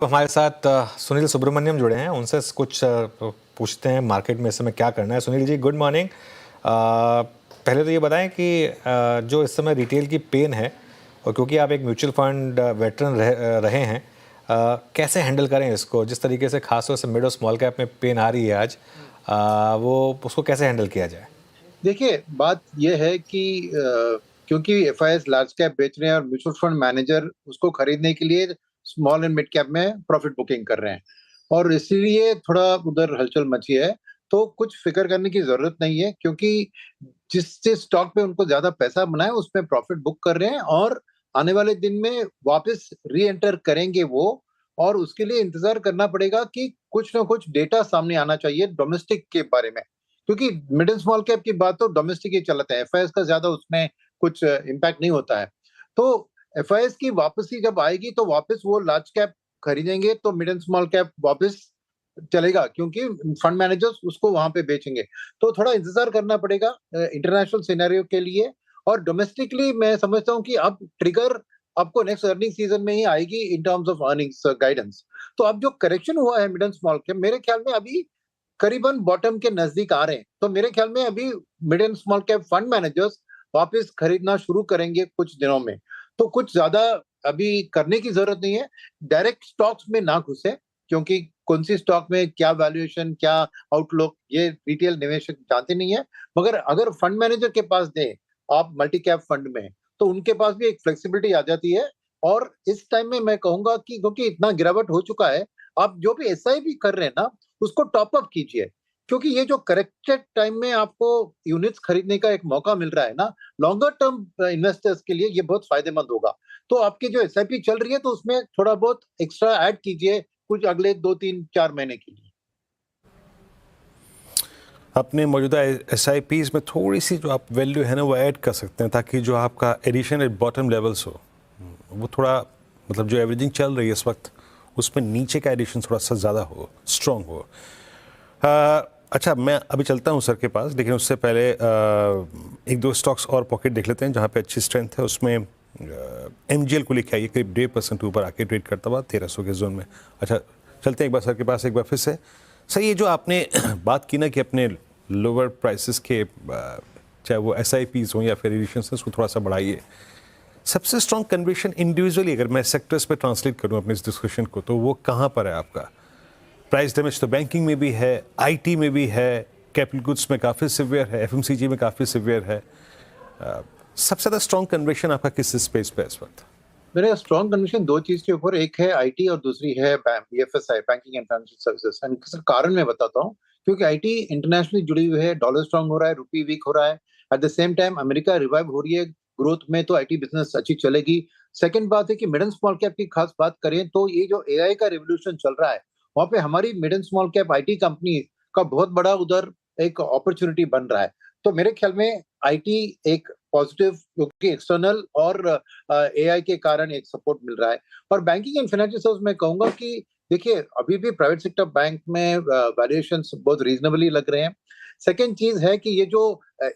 तो हमारे साथ सुनील सुब्रमण्यम जुड़े हैं, उनसे कुछ पूछते हैं मार्केट में इस समय क्या करना है। Sunil ji, good morning. पहले तो ये बताएं कि जो इस समय रिटेल की पेन है, और क्योंकि आप एक म्यूचुअल फंड वेटरन रहे हैं, कैसे हैंडल करें इसको? जिस तरीके से खासतौर से मिड और स्मॉल कैप में पेन आ रही है आज, वो उसको कैसे हैंडल किया जाए? देखिए, बात ये है कि क्योंकि एफआईएस लार्ज कैप बेच रहे हैं और म्यूचुअल फंड मैनेजर उसको खरीदने के लिए स्मॉल एंड मिड कैप में प्रॉफिट बुकिंग कर रहे हैं और इसीलिए थोड़ा उधर हलचल मची है। तो कुछ फिक्र करने की जरूरत नहीं है, क्योंकि जिस जिस स्टॉक पे उनको ज्यादा पैसा बना है उसमें प्रॉफिट बुक कर रहे हैं और आने वाले दिन में वापस री एंटर करेंगे वो। और उसके लिए इंतजार करना पड़ेगा कि कुछ ना कुछ डेटा सामने आना चाहिए डोमेस्टिक के बारे में, क्योंकि मिड एंड स्मॉल कैप की बात तो डोमेस्टिक ही चलता है, एफआईएस का ज्यादा उसमें कुछ इम्पैक्ट नहीं होता है। तो एफआईएस की वापसी जब आएगी तो वापस वो लार्ज कैप खरीदेंगे तो मिड एंड स्मॉल कैप वापस चलेगा, क्योंकि फंड मैनेजर्स उसको वहां पे बेचेंगे। तो थोड़ा इंतजार करना पड़ेगा इंटरनेशनल सिनेरियो के लिए। और डोमेस्टिकली मैं समझता हूँ कि अब ट्रिगर आपको नेक्स्ट अर्निंग सीजन में ही आएगी in terms of earnings guidance. तो अब जो करेक्शन हुआ है मिड एंड स्मॉल कैप, मेरे ख्याल में अभी करीबन बॉटम के नजदीक आ रहे हैं। तो मेरे ख्याल में अभी mid and small cap fund managers वापस खरीदना शुरू करेंगे कुछ दिनों में। तो कुछ ज्यादा अभी करने की जरूरत नहीं है। डायरेक्ट स्टॉक्स में ना घुसे, क्योंकि कौन सी स्टॉक में क्या वैल्यूएशन, क्या आउटलुक, ये रिटेल निवेशक जानते नहीं है। मगर अगर फंड मैनेजर के पास दें आप मल्टी कैप फंड में, तो उनके पास भी एक फ्लेक्सिबिलिटी आ जाती है। और इस टाइम में मैं कहूंगा कि क्योंकि इतना गिरावट हो चुका है, आप जो भी एसआईपी कर रहे हैं ना, उसको टॉप अप कीजिए, क्योंकि ये जो करेक्टेड टाइम में आपको यूनिट्स खरीदने का एक मौका मिल रहा है ना, लॉन्गर टर्म इन्वेस्टर्स के लिए ये बहुत फायदेमंद होगा। तो आपकी जो एसआईपी चल रही है तो उसमें थोड़ा बहुत एक्स्ट्रा ऐड कीजिए कुछ अगले 2 3 4 महीने के लिए। अपने मौजूदा एसआईपीज़ में थोड़ी सी जो आप वैल्यू है ना वो ऐड कर सकते हैं, ताकि जो आपका एडिशन एट बॉटम लेवल्स हो वो थोड़ा, मतलब जो एवरेजिंग चल रही है इस वक्त उसमें नीचे का एडिशन थोड़ा सा ज़्यादा हो, स्ट्रॉन्ग हो। अच्छा, मैं अभी चलता हूँ सर के पास, लेकिन उससे पहले एक दो स्टॉक्स और पॉकेट देख लेते हैं जहाँ पे अच्छी स्ट्रेंथ है। उसमें एमजीएल को लेके आइए, करीब 1.5% ऊपर आके ट्रेड करता हुआ 1300 के जोन में। अच्छा, चलते हैं एक बार सर के पास एक बार फिर से। सर, ये जो आपने बात की ना कि अपने लोअर प्राइसेस के चाहे वो एसआईपीज हों या फिर एडिशंस, उसको थोड़ा सा बढ़ाइए। सबसे स्ट्रॉन्ग कन्विक्शन इंडिविजुअली अगर मैं सेक्टर्स पे ट्रांसलेट करूँ अपने इस डिस्कशन को, तो वो कहाँ पर है आपका? प्राइस डैमेज तो बैंकिंग में भी है, आईटी में भी है, कैपिटल गुड्स में काफ़ी सिवियर है, एफएमसीजी में काफ़ी सिवियर है। सबसे ज़्यादा स्ट्रॉन्ग कन्विक्शन आपका किस स्पेस पे इस वक्त? मेरा स्ट्रॉन्ग कन्विक्शन दो चीज के ऊपर, एक है आईटी और दूसरी है BFSI, banking and financial services. And इसका कारण मैं बताता हूँ, क्योंकि आईटी इंटरनेशनली जुड़ी हुई है, डॉलर स्ट्रांग हो रहा है, रुपी वीक हो रहा है। At the same time America revive हो रही है ग्रोथ में, तो आईटी बिजनेस अच्छी चलेगी। सेकंड बात है कि मिड एंड स्मॉल कैप की खास बात करें तो ये जो एआई का रिवोल्यूशन चल रहा है, वहां पे हमारी mid and small cap IT company का बहुत बड़ा उधर एक अपॉर्चुनिटी बन रहा है। तो मेरे ख्याल में आईटी एक पॉजिटिव, क्योंकि एक्सटर्नल और एआई के कारण एक सपोर्ट मिल रहा है। और बैंकिंग एंड फाइनेंशियल सर्विस में कहूंगा कि देखिए, अभी भी प्राइवेट सेक्टर बैंक में वैल्यूएशन बहुत रीजनेबली लग रहे हैं। सेकेंड चीज है कि ये जो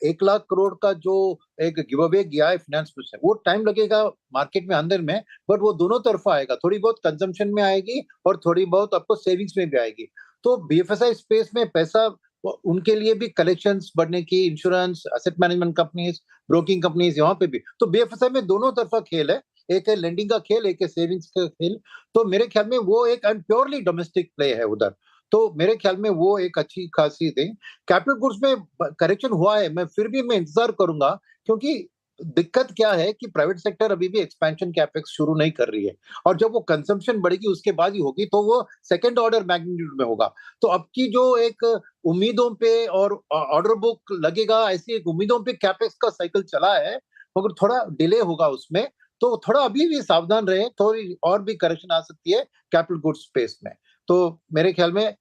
1 लाख करोड़ का जो एक गिव अवे गया है फाइनेंस में, वो टाइम लगेगा मार्केट में अंदर में, बट वो दोनों तरफा आएगा, थोड़ी बहुत कंजम्पशन में आएगी और थोड़ी बहुत आपको सेविंग्स में भी आएगी। तो बीएफएसआई स्पेस में पैसा उनके लिए भी कलेक्शंस बढ़ने की, insurance, asset management companies, broking companies, यहाँ पे भी तो बीएफएसआई में दोनों तरफा खेल है। एक है लेंडिंग का खेल, एक है सेविंग्स का खेल। तो मेरे ख्याल में वो एक प्योरली डोमेस्टिक प्ले है उधर। तो मेरे ख्याल में वो एक अच्छी खासी थी। कैपिटल गुड्स में करेक्शन हुआ है, मैं फिर भी मैं इंतजार करूंगा, क्योंकि दिक्कत क्या है कि प्राइवेट सेक्टर अभी भी एक्सपेंशन कैपेक्स शुरू नहीं कर रही है। और जब वो कंजम्पशन बढ़ेगी उसके बाद ही होगी, तो वो सेकंड ऑर्डर मैग्नीट्यूड में होगा। तो अब की जो एक उम्मीदों पे और ऑर्डर बुक लगेगा, ऐसी एक उम्मीदों पे कैपेक्स का साइकिल चला है, मगर थोड़ा डिले होगा उसमें। तो थोड़ा अभी भी सावधान रहे, थोड़ी और भी करेक्शन आ सकती है कैपिटल गुड्स स्पेस में। तो मेरे ख्याल में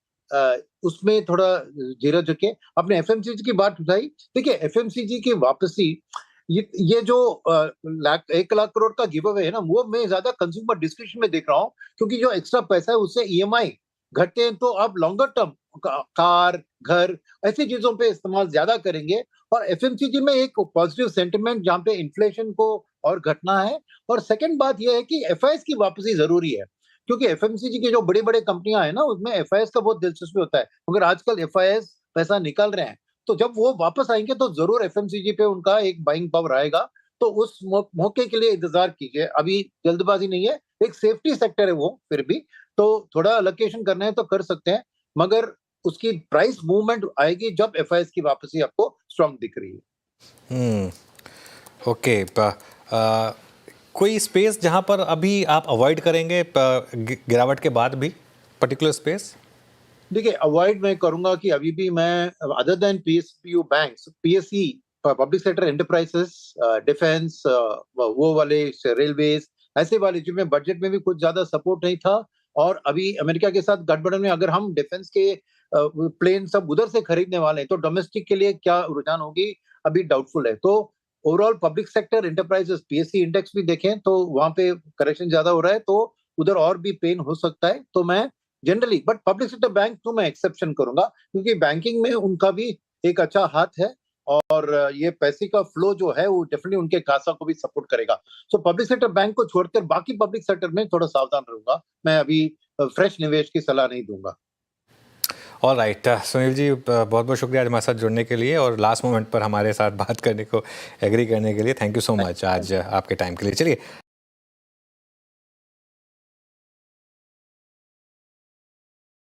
उसमें थोड़ा जीरा झुके। अपने एफएमसीजी की बात उठाई, देखिए एफएमसीजी की वापसी, ये जो 1 लाख करोड़ का गिव अवे है ना, वो मैं ज्यादा कंज्यूमर डिस्क्रिप्शन में देख रहा हूँ, क्योंकि जो एक्स्ट्रा पैसा है उससे ईएमआई घटते हैं, तो आप लॉन्गर टर्म कार, घर, ऐसी चीजों पे इस्तेमाल ज्यादा करेंगे। और एफएमसीजी में एक पॉजिटिव सेंटिमेंट जहाँ पे इन्फ्लेशन को और घटना है। और सेकंड बात यह है कि एफआईएस की वापसी जरूरी है, क्योंकि एफएमसीजी की जो बड़ी बड़ी कंपनियां हैं ना, उसमें एफआईएस का बहुत दिलचस्पी होता है। मगर आजकल एफआईएस पैसा निकाल रहे हैं, तो जब वो वापस आएंगे तो जरूर एफएमसीजी पे उनका एक बाइंग पावर आएगा। तो उस मौके के लिए इंतजार कीजिए, अभी जल्दबाजी नहीं है। एक सेफ्टी सेक्टर है वो, फिर भी तो थोड़ा अलोकेशन करना है तो कर सकते हैं, मगर उसकी प्राइस मूवमेंट आएगी जब एफआईएस की वापसी आपको स्ट्रांग दिख रही है। ओके। कोई स्पेस जहां पर अभी आप अवॉइड करेंगे गिरावट के बाद भी, पर्टिकुलर स्पेस? देखिए, अवॉइड मैं करूंगा कि अभी भी मैं, other than PSPU banks, PSE public sector enterprises, defence, वो वाले रेलवेज, ऐसे वाले जिनमें बजट में भी कुछ ज्यादा सपोर्ट नहीं था, और अभी अमेरिका के साथ गठबंधन में अगर हम डिफेंस के प्लेन सब उधर से खरीदने वाले हैं, तो डोमेस्टिक के लिए क्या रुझान होगी अभी डाउटफुल है। तो overall public sector enterprises PSC index भी देखें तो वहां पे करेक्शन ज्यादा हो रहा है, तो उधर और भी पेन हो सकता है। तो मैं generally, but public sector bank तो मैं एक्सेप्शन करूंगा, क्योंकि बैंकिंग में उनका भी एक अच्छा हाथ है, और ये पैसे का फ्लो जो है वो डेफिनेटली उनके खासा को भी सपोर्ट करेगा। सो पब्लिक सेक्टर बैंक को छोड़कर बाकी पब्लिक सेक्टर में थोड़ा सावधान रहूंगा। मैं अभी फ्रेश निवेश की सलाह नहीं दूंगा। ऑल राइट, सुनील जी बहुत बहुत शुक्रिया आज हमारे साथ जुड़ने के लिए और लास्ट मोमेंट पर हमारे साथ बात करने को एग्री करने के लिए। थैंक यू सो मच आज आपके टाइम के लिए। चलिए